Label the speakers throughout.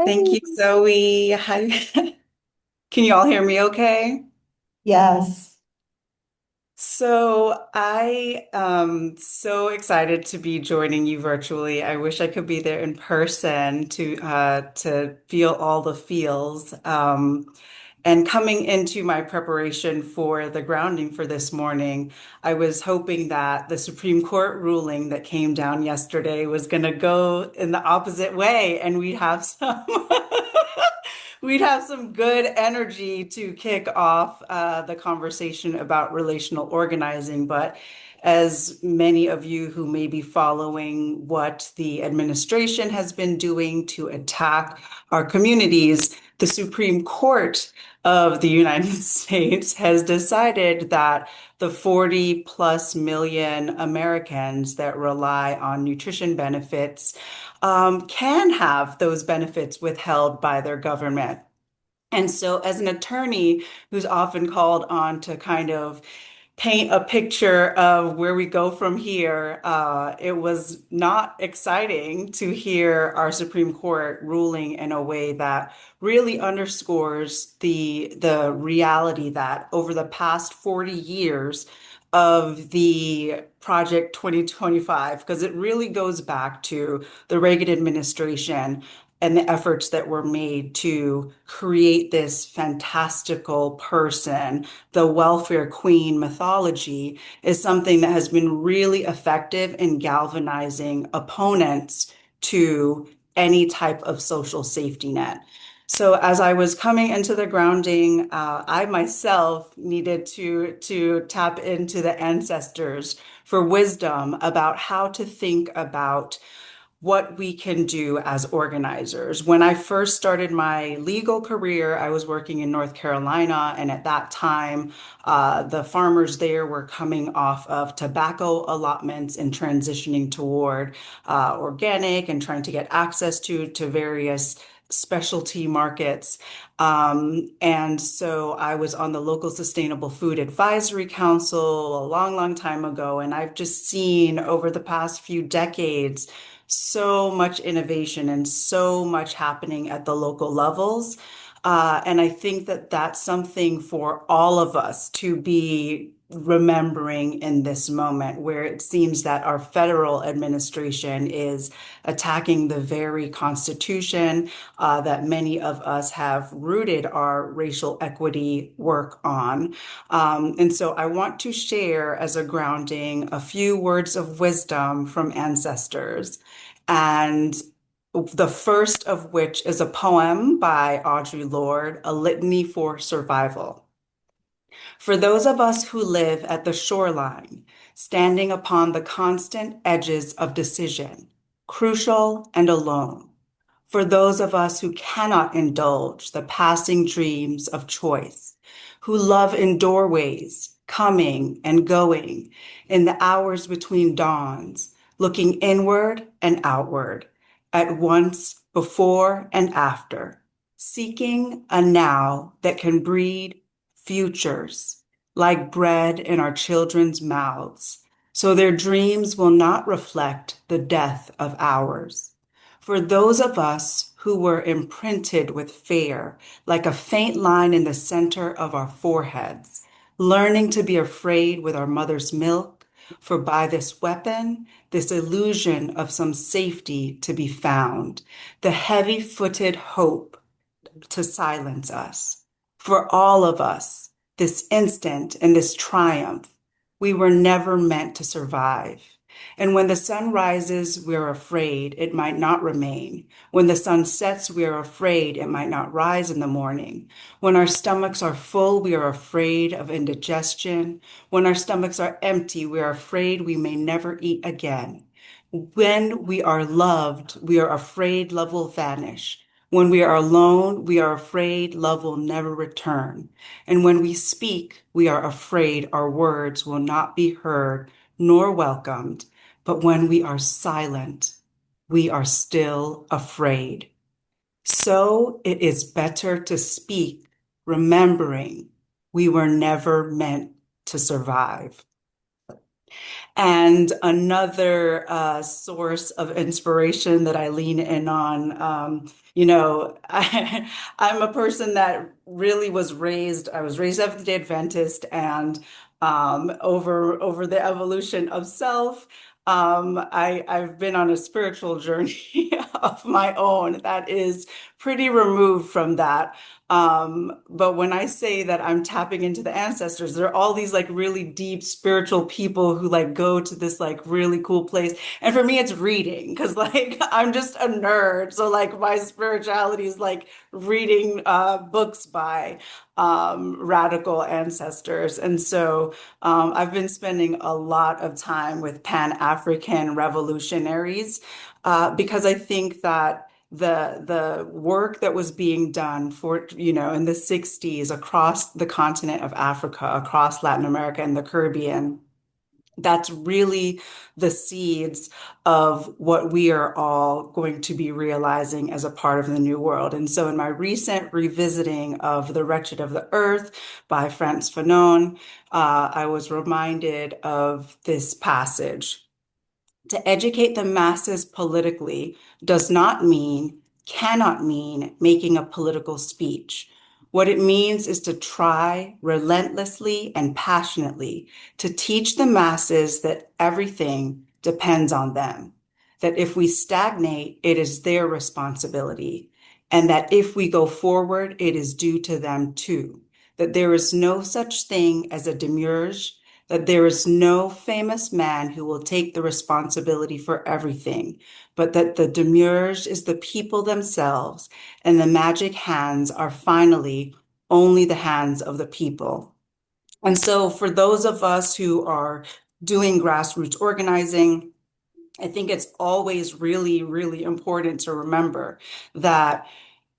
Speaker 1: Thank
Speaker 2: Hey.
Speaker 1: you, Zoe. Hi. Can you all hear me okay?
Speaker 2: Yes.
Speaker 1: So I am so excited to be joining you virtually. I wish I could be there in person to feel all the feels. And coming into my preparation for the grounding for this morning, I was hoping that the Supreme Court ruling that came down yesterday was going to go in the opposite way, and we'd have some we'd have some good energy to kick off the conversation about relational organizing. But as many of you who may be following what the administration has been doing to attack our communities, the Supreme Court of the United States has decided that the 40 plus million Americans that rely on nutrition benefits can have those benefits withheld by their government. And so, as an attorney who's often called on to kind of paint a picture of where we go from here, it was not exciting to hear our Supreme Court ruling in a way that really underscores the reality that over the past 40 years of the Project 2025, because it really goes back to the Reagan administration and the efforts that were made to create this fantastical person, the welfare queen mythology, is something that has been really effective in galvanizing opponents to any type of social safety net. So as I was coming into the grounding, I myself needed to tap into the ancestors for wisdom about how to think about what we can do as organizers. When I first started my legal career, I was working in North Carolina, and at that time, the farmers there were coming off of tobacco allotments and transitioning toward organic and trying to get access to various specialty markets. And so I was on the local Sustainable Food Advisory Council a long, long time ago, and I've just seen over the past few decades so much innovation and so much happening at the local levels. And I think that that's something for all of us to be remembering in this moment where it seems that our federal administration is attacking the very constitution that many of us have rooted our racial equity work on. And so I want to share as a grounding a few words of wisdom from ancestors. And the first of which is a poem by Audre Lorde, A Litany for Survival. For those of us who live at the shoreline, standing upon the constant edges of decision, crucial and alone. For those of us who cannot indulge the passing dreams of choice, who love in doorways, coming and going, in the hours between dawns, looking inward and outward, at once before and after, seeking a now that can breed futures like bread in our children's mouths, so their dreams will not reflect the death of ours. For those of us who were imprinted with fear, like a faint line in the center of our foreheads, learning to be afraid with our mother's milk, for by this weapon, this illusion of some safety to be found, the heavy-footed hope to silence us. For all of us, this instant and this triumph, we were never meant to survive. And when the sun rises, we are afraid it might not remain. When the sun sets, we are afraid it might not rise in the morning. When our stomachs are full, we are afraid of indigestion. When our stomachs are empty, we are afraid we may never eat again. When we are loved, we are afraid love will vanish. When we are alone, we are afraid love will never return. And when we speak, we are afraid our words will not be heard nor welcomed. But when we are silent, we are still afraid. So it is better to speak, remembering we were never meant to survive. And another source of inspiration that I lean in on, I'm a person that really I was raised Seventh-day Adventist, and over the evolution of self, I've been on a spiritual journey of my own that is pretty removed from that. But when I say that I'm tapping into the ancestors, there are all these like really deep spiritual people who like go to this like really cool place. And for me, it's reading because like I'm just a nerd. So like my spirituality is like reading books by radical ancestors. And so I've been spending a lot of time with Pan-African revolutionaries because I think that the work that was being done for, in the 60s across the continent of Africa, across Latin America and the Caribbean, that's really the seeds of what we are all going to be realizing as a part of the new world. And so in my recent revisiting of The Wretched of the Earth by Frantz Fanon, I was reminded of this passage. To educate the masses politically does not mean, cannot mean making a political speech. What it means is to try relentlessly and passionately to teach the masses that everything depends on them, that if we stagnate, it is their responsibility, and that if we go forward, it is due to them too, that there is no such thing as a demiurge, that there is no famous man who will take the responsibility for everything, but that the demiurge is the people themselves, and the magic hands are finally only the hands of the people. And so, for those of us who are doing grassroots organizing, I think it's always really, really important to remember that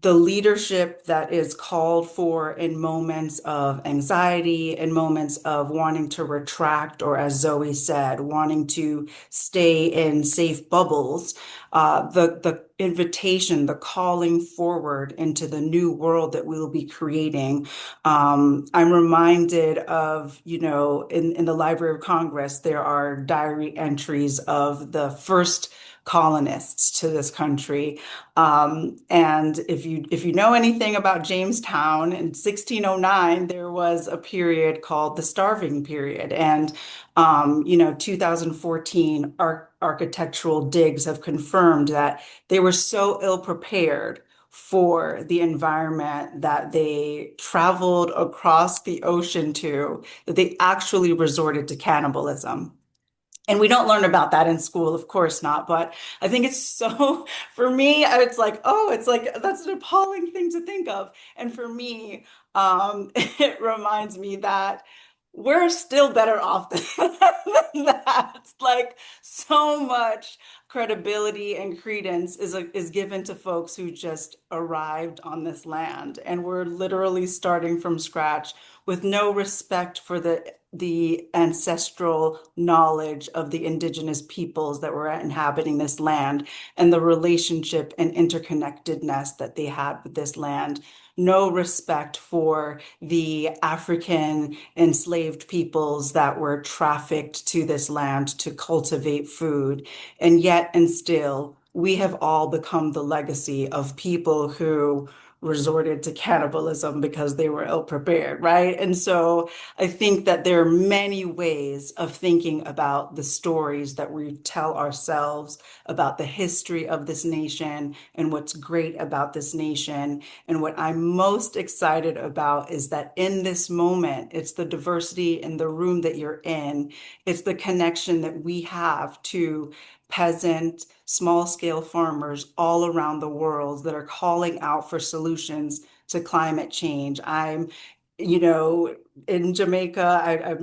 Speaker 1: the leadership that is called for in moments of anxiety, in moments of wanting to retract, or as Zoe said, wanting to stay in safe bubbles, the invitation, the calling forward into the new world that we will be creating. I'm reminded of, in the Library of Congress, there are diary entries of the first colonists to this country. And if you know anything about Jamestown in 1609, there was a period called the Starving Period, and 2014 architectural digs have confirmed that they were so ill prepared for the environment that they traveled across the ocean to that they actually resorted to cannibalism. And we don't learn about that in school, of course not. But I think it's so, for me, it's like, oh, it's like, that's an appalling thing to think of. And for me, it reminds me that we're still better off than that. Like so much credibility and credence is given to folks who just arrived on this land, and we're literally starting from scratch with no respect for the ancestral knowledge of the indigenous peoples that were inhabiting this land and the relationship and interconnectedness that they had with this land. No respect for the African enslaved peoples that were trafficked to this land to cultivate food. And yet, and still, we have all become the legacy of people who resorted to cannibalism because they were ill prepared, right? And so I think that there are many ways of thinking about the stories that we tell ourselves about the history of this nation and what's great about this nation. And what I'm most excited about is that in this moment, it's the diversity in the room that you're in, it's the connection that we have to peasant, small scale farmers all around the world that are calling out for solutions to climate change. I'm, you know, in Jamaica,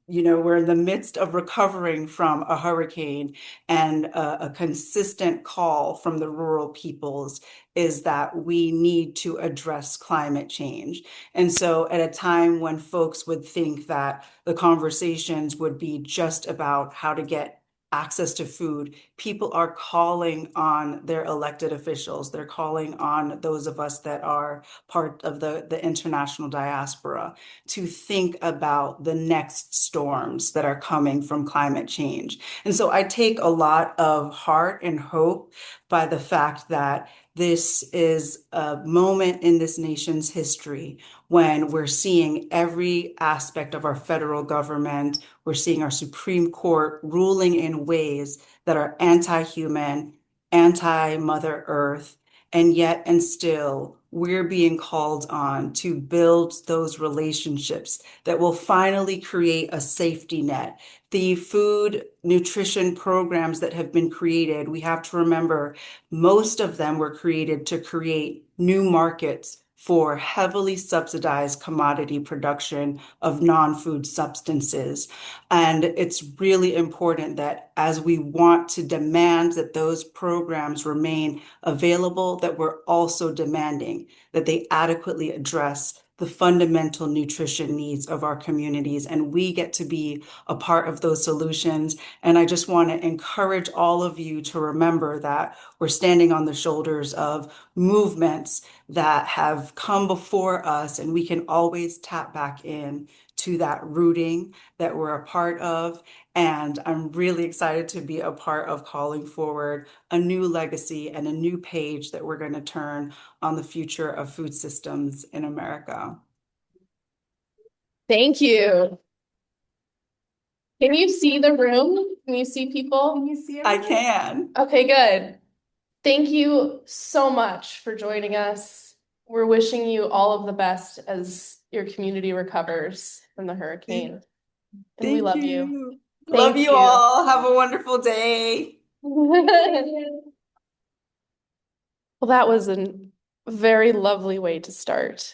Speaker 1: we're in the midst of recovering from a hurricane, and a consistent call from the rural peoples is that we need to address climate change. And so, at a time when folks would think that the conversations would be just about how to get access to food, people are calling on their elected officials. They're calling on those of us that are part of the international diaspora to think about the next storms that are coming from climate change. And so I take a lot of heart and hope by the fact that this is a moment in this nation's history when we're seeing every aspect of our federal government, we're seeing our Supreme Court ruling in ways that are anti-human, anti-Mother Earth, and yet and still we're being called on to build those relationships that will finally create a safety net. The food nutrition programs that have been created, we have to remember most of them were created to create new markets for heavily subsidized commodity production of non-food substances. And it's really important that as we want to demand that those programs remain available, that we're also demanding that they adequately address the fundamental nutrition needs of our communities. And we get to be a part of those solutions. And I just want to encourage all of you to remember that we're standing on the shoulders of movements that have come before us, and we can always tap back in to that rooting that we're a part of. And I'm really excited to be a part of calling forward a new legacy and a new page that we're going to turn on the future of food systems in America.
Speaker 2: Thank you. Can you see the room? Can you see people?
Speaker 1: Can you see I can.
Speaker 2: Okay, good. Thank you so much for joining us. We're wishing you all of the best as your community recovers from the hurricane. And we love you.
Speaker 1: Love you all. Have a wonderful day.
Speaker 2: Well, that was a very lovely way to start.